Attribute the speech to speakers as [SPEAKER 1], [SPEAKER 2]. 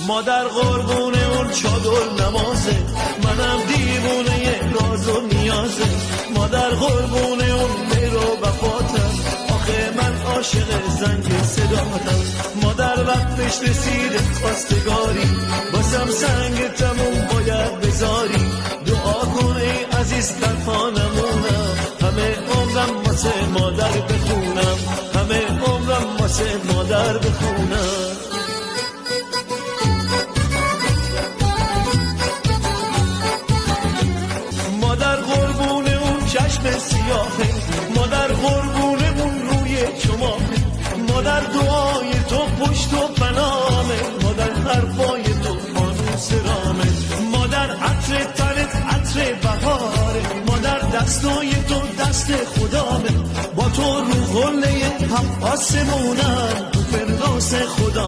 [SPEAKER 1] مادر قربونه اون چادر نمازه، منم دیوونه راز و نیازه. مادر قربونه اون مهر و وفاتم، آخه من عاشق زنگ صداتم. مادر وقتش رسیده خواستگاری، باسم سنگ تموم باید بذاری. دعا کن ای عزیز در خانمونم، همه عمرم واسه مادر بخونم، همه عمرم واسه مادر بخونم. مادر قربونه اون چشم سیاهه، مادر قربونه اون روی چماهه. مادر دعای تو پشت و پنامه، مادر حرفای تو فانوس رامه. مادر عطر تنت عطر بهاره، مادر دستای تو دست خدامه. با تو رو قله هم آسمونم، تو فردوس خدا.